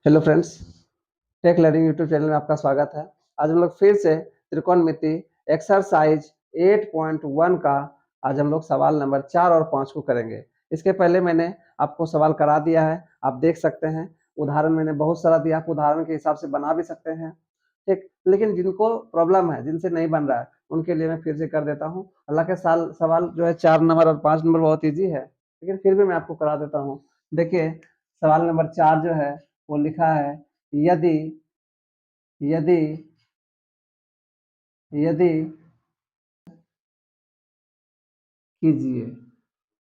Hello friends, tech learning YouTube channel में आपका स्वागत है। आज हम लोग फिर से त्रिकोणमिति एक्सरसाइज 8.1 का आज हम लोग सवाल नंबर 4 और 5 को करेंगे। इसके पहले मैंने आपको सवाल करा दिया है, आप देख सकते हैं। उदाहरण मैंने बहुत सारा दिया, आप उदाहरण के हिसाब से बना भी सकते हैं, ठीक। लेकिन जिनको प्रॉब्लम है, जिनसे नहीं बन रहा है, उनके लिए मैं फिर से कर देता हूँ। हालांकि सवाल जो है 4 नंबर और 5 नंबर बहुत ईजी है, लेकिन फिर भी मैं आपको करा देता हूँ। देखिए, सवाल नंबर 4 जो है वो लिखा है, यदि यदि यदि कीजिए,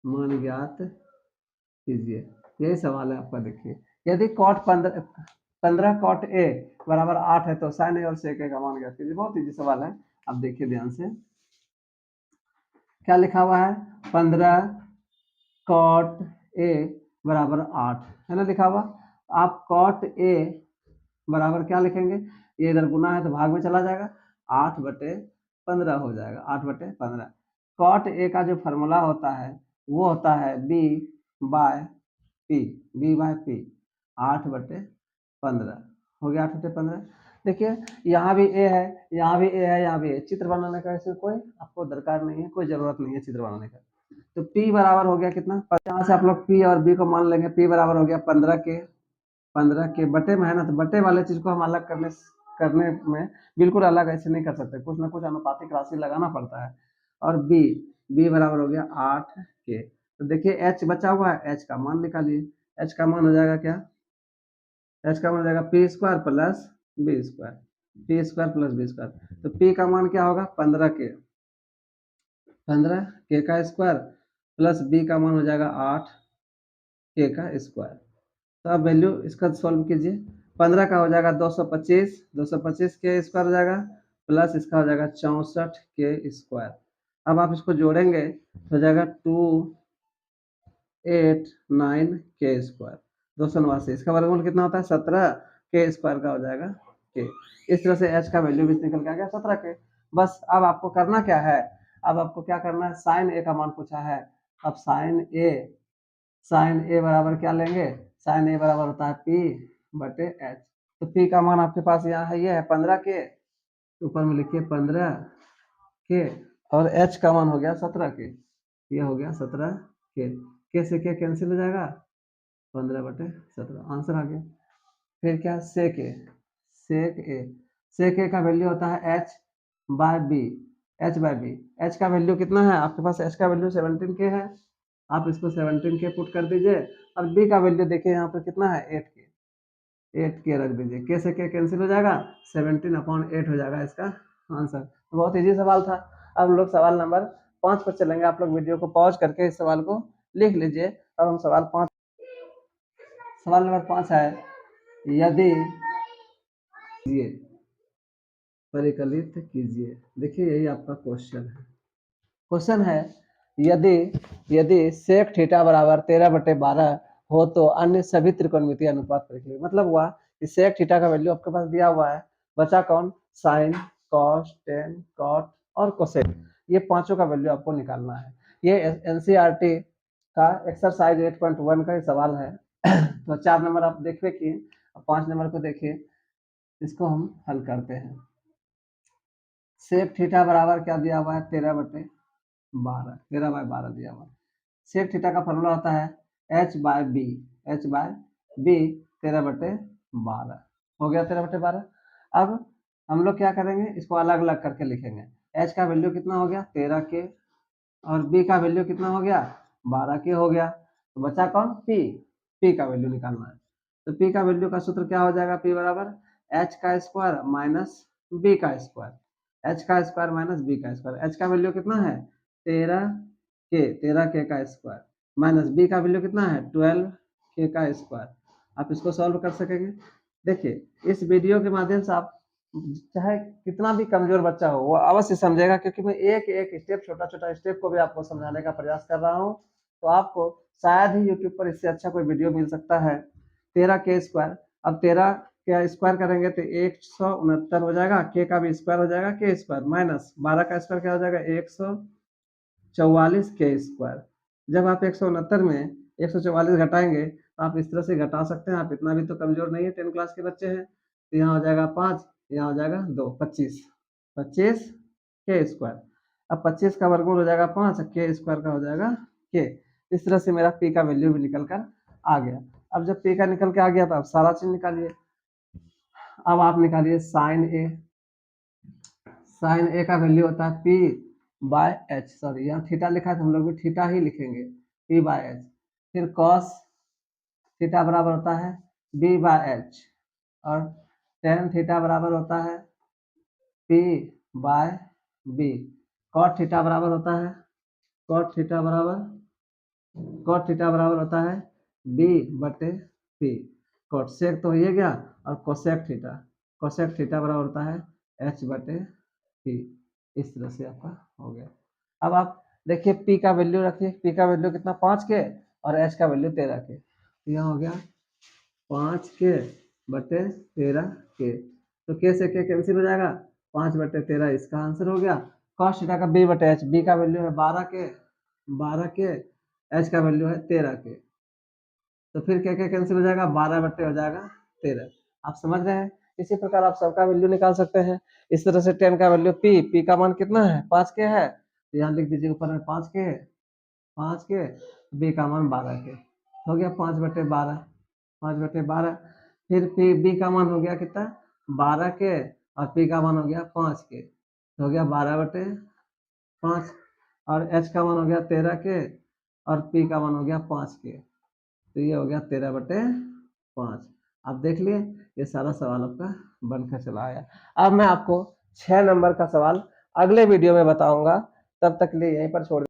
मान ज्ञात कीजिए। यही सवाल है आपका। देखिए, यदि कॉट 15 कॉट ए बराबर 8 है तो साइन ए और सेक ए का मान ज्ञात कीजिए। बहुत इजी सवाल है, आप देखिए ध्यान से। क्या लिखा हुआ है? 15 कॉट ए बराबर 8 है ना लिखा हुआ। आप कॉट ए बराबर क्या लिखेंगे? ये इधर गुना है तो भाग में चला जाएगा, 8/15 हो जाएगा, 8/15। कॉट ए का जो फॉर्मूला होता है वो होता है B by P, B by P, 8/15 हो गया। 8/15। देखिए, यहाँ भी ए है, यहाँ भी ए है, यहाँ भी ए। चित्र बनाने का इसमें कोई आपको दरकार नहीं है, कोई जरूरत नहीं है चित्र बनाने का। तो P बराबर हो गया कितना? यहाँ से आप लोग P और B को मान लेंगे। P बराबर हो गया 15 के बटे में है ना, तो बटे वाले चीज को हम अलग करने में बिल्कुल अलग ऐसे नहीं कर सकते, कुछ ना कुछ अनुपातिक राशि लगाना पड़ता है। और बी बराबर हो गया 8 के। तो देखिए H बचा हुआ है, H का मान निकालिए। H का मान हो जाएगा क्या? H का मान हो जाएगा P² plus B², P² plus B²। तो P का मान क्या होगा? 15 के, 15 का स्क्वायर प्लस B का मान हो जाएगा 8 का स्क्वायर। तो अब वैल्यू इसका सॉल्व कीजिए। 15 का हो जाएगा 225, 225 के स्क्वायर हो जाएगा, प्लस इसका हो जाएगा 64 के स्क्वायर। अब आप इसको जोड़ेंगे तो हो जाएगा 289 के स्क्वायर, 289। इसका वर्गमूल कितना होता है? 17 के स्क्वायर का हो जाएगा के। इस तरह से एच का वैल्यू भी निकल के आ गया 17 के। बस अब आपको करना क्या है? अब आपको क्या करना है? साइन ए का मान पूछा है। अब साइन ए बराबर क्या लेंगे? साइन ए बराबर होता है P/H। तो P का मान आपके पास यहाँ है, ये है 15 के, ऊपर में लिखिए 15 के, और H का मान हो गया 17 के, ये हो गया 17 के से के कैंसिल हो जाएगा, 15/17 आंसर आ गया। फिर क्या? सेक ए का वैल्यू होता है H/B। H का वैल्यू कितना है आपके पास? H का वैल्यू 17 के है, आप इसको 17 के पुट कर दीजिए। और B का वैल्यू देखिए यहाँ पर कितना है? 8 के रख दीजिए। के से के कैंसिल हो जाएगा, 17/8 हो जाएगा इसका आंसर। तो बहुत इजी सवाल था। अब हम लोग सवाल नंबर 5 पर चलेंगे। आप लोग वीडियो को पॉज करके इस सवाल को लिख लीजिए। अब हम सवाल नंबर 5 है, यदि परिकलित कीजिए। देखिए, यही आपका क्वेश्चन है। क्वेश्चन है, यदि यदि सेक थीटा बराबर 13/12 हो तो अन्य सभी त्रिकोणमितीय अनुपात परिकलित। मतलब हुआ कि सेक थीटा का वैल्यू आपके पास दिया हुआ है, बचा कौन? साइन, कॉस, टेन, कॉट और कोसेक। ये पांचों का वैल्यू आपको निकालना है। ये एनसीईआरटी का एक्सरसाइज 8.1 का ही सवाल है। तो 4 नंबर आप देखिए कि 5 नंबर को देखिए, इसको हम हल करते हैं। सेक थीटा बराबर क्या दिया हुआ है? 13/12, 13/12 दिया हुआ है। सेक थीटा का फॉर्मूला होता है H/B, H/B 13/12 हो गया, 13/12। अब हम लोग क्या करेंगे? इसको अलग अलग करके लिखेंगे। H का वैल्यू कितना हो गया? 13 के, और B का वैल्यू कितना हो गया? 12 के हो गया। तो बचा कौन? P का वैल्यू निकालना है। तो P का वैल्यू का सूत्र क्या हो जाएगा? P बराबर H का स्क्वायर माइनस B का स्क्वायर, H का स्क्वायर माइनस B का स्क्वायर। H का वैल्यू कितना है? 13 के का स्क्वायर, माइनस B का वैल्यू कितना है? 12 के का स्क्वायर। आप इसको सॉल्व कर सकेंगे। देखिए, इस वीडियो के माध्यम से आप चाहे कितना भी कमजोर बच्चा हो वो अवश्य समझेगा, क्योंकि मैं एक एक स्टेप, छोटा छोटा स्टेप को भी आपको समझाने का प्रयास कर रहा हूँ। तो आपको शायद ही यूट्यूब पर इससे अच्छा कोई वीडियो मिल सकता है। 13 के स्क्वायर, अब 13 का स्क्वायर करेंगे तो 169 हो जाएगा, के का भी स्क्वायर हो जाएगा, के स्क्वायर माइनस 12 का स्क्वायर क्या हो जाएगा? 144 के स्क्वायर। जब आप 169 में 144 घटाएंगे तो आप इस तरह से घटा सकते हैं। आप इतना भी तो कमजोर नहीं है, 10 क्लास के बच्चे हैं। तो यहाँ हो जाएगा 5, यहाँ हो जाएगा 2, 25, 25 के स्क्वायर। अब 25 का वर्गमूल हो जाएगा 5, के स्क्वायर का हो जाएगा के। इस तरह से मेरा पी का वैल्यू भी निकल कर आ गया। अब जब पी का निकल के आ गया तो आप सारा चीज निकालिए। अब आप निकालिए साइन ए। साइन ए का वैल्यू होता है पी बाय एच, सॉरी यहाँ थीटा लिखा है तो हम लोग भी थीटा ही लिखेंगे, पी बाय एच। फिर कॉस थीटा बराबर होता है बी बाय एच, और टेन थीटा बराबर होता है P by B. Cot theta बराबर होता है, कॉट थीटा बराबर होता है बी बटे पी। कॉट सेक तो ये गया, और कोसेक थीटा बराबर होता है एच बटे पी। इस तरह से आपका हो गया। अब आप देखिए पी का वैल्यू रखिए, पी का वैल्यू कितना 5 के, और एच का वैल्यू 13 के। तो यहाँ हो गया 5 के बटे 13 के। तो के से के कैंसिल हो जाएगा, 5 बटे 13 इसका आंसर हो गया। कॉस थीटा का बी बटे एच, बी का वैल्यू है 12 के, एच का वैल्यू है 13 के। तो फिर क्या क्या कैंसिल हो जाएगा, 12 बटे हो जाएगा 13। आप समझ रहे हैं। इसी प्रकार आप सबका वैल्यू निकाल सकते हैं। इस तरह से 10 का वैल्यू पी का मान कितना है 5 के है, तो यहाँ लिख दीजिए ऊपर में 5 के, बी का मान 12 के। हो गया 5 बटे 12, 5 बटे 12। फिर पी बी का मान हो गया कितना 12 के, और पी का मान हो गया 5 के, तो हो गया 12 बटे 5। और एच का मान हो गया 13 के, और पी का मान हो गया 5 के, तो ये हो गया 13 बटे 5। आप देख लिए ये सारा सवाल आपका बनकर चला आया। अब मैं आपको 6 नंबर का सवाल अगले वीडियो में बताऊंगा, तब तक के लिए यहीं पर छोड़